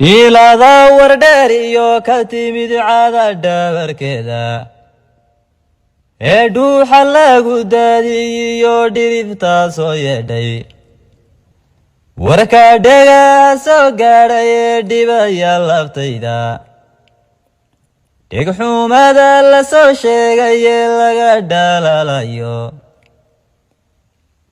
ديلا دور داريو كتمد عادا دابر كذا ادو حلاقو داديو ديريفتا سو يدي وركا دغا سو غاراي ديبا يلافتيدا دغ حومادا لا سو شيغاي laga dhalalayo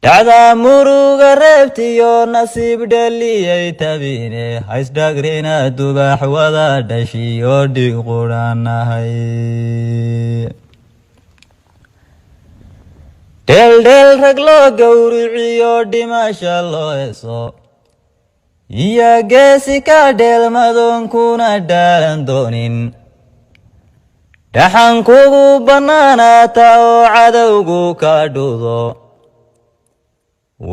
dada muruga reebtiyo nasiib dhaliyay tabine haysdagrina dubax wada dhashiyo dhig quranahay del rag loo gowriciyo dhimasha loo heeso iya geesi ka dheelmadonkuna dhaalan doonin dhaxan kugu bannaanaata oo cadowgu ka dhuudo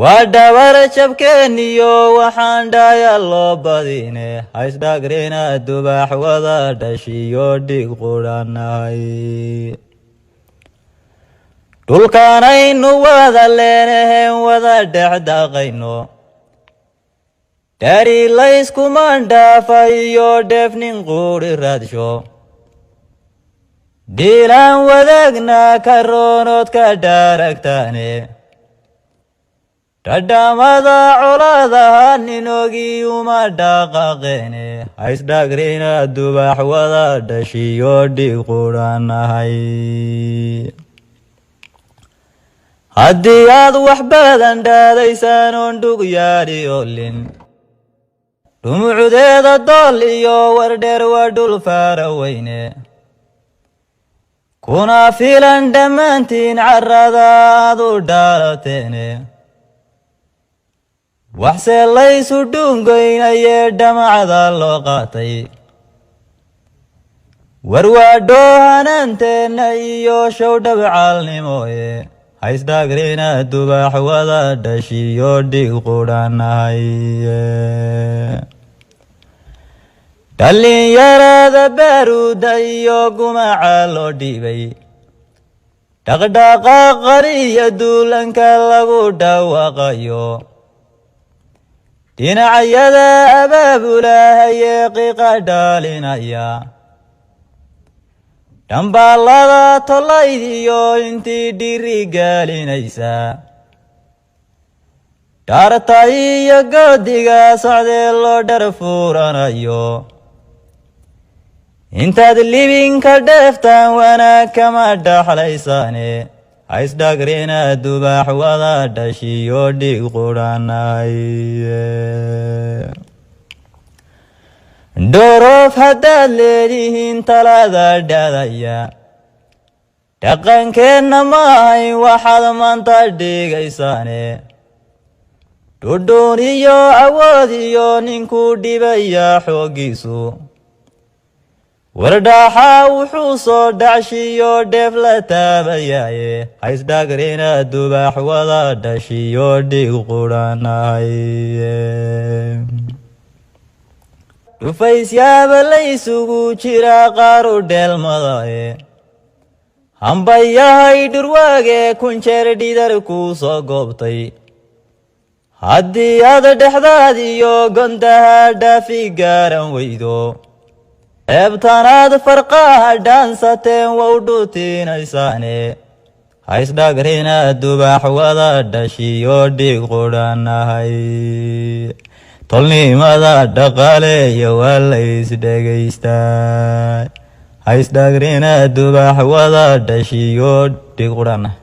wadawar jabkeeniyo waxaan dhaaya loo badine haysdagrina dubax wada dhashiyo dhig quranahay dhulkaanaynu wada leenahen wada dhexdaaqayno dari layskuman dhaafayo dheefnin quuri raadsho dhiilaan wadaagna ka roonood ka dhaaragtaane dhadhamada colaadaha ninogii uma dhaqaaqeene haysdagrina dubax wada dhashiyo dhig quranahay haddii aad wax badan dhaadaysaan oon dhug yaadhi olin dhumucudeeda dool iyo wardheer waa dhul faara weyne kuna filan dhammaantiin carrada aad u dhaalateene waxse laysu dhungoynayee dhamacda loo qaatay warwaadhoo hanaanteenna iyo show dhabcaalnimooye haysdagrina dubax wada dhashiyo dhig quranahay dhalinyarada baaruuda iyo gumaca loo dhiibay dhaqdhaqaaqariyo duulanka lagu dhawaaqayo dhinacyada abaabulahayee qiiqa dhaalinaya dhambaalada tollaydiyo intii dhiri gaalinaysa dhaarta iyo goodiga socdee loo dhar fuuranayo intaad libinka dheeftaan wanaag kama dhaxlaysaane haysdagrina dubax wada dhashiyo dhig quranahay dhorof haddaad leedihiin talada dhaadaya dhaqankeenna maahay waxaad maanta dhigaysaane dhudhuun iyo awood iyo ninkuu dhibaya xooggiisu wardhaxa wuxuu soo dhacshiyo dheef la taabayaaye haysdagrina dubax wada dhashiyo dhig quranahay dhufaysyaaba laysugu jira qaaru dheelmadae hambayahay dhurwaagee kunjeer dhidar kuu soo goobtay haddii aad dhexdaad iyo gondaha dhaafi gaaran weydo ceebtanaad farqaha dhaansateen wow dhuutinaysaane haysdagrina dubax wada dhashiyo dhig quranahay tolnimada dhaqaaleeyo waa laysdhegaystaa haysdagrina dubax wada dhashiyo dhig quranahay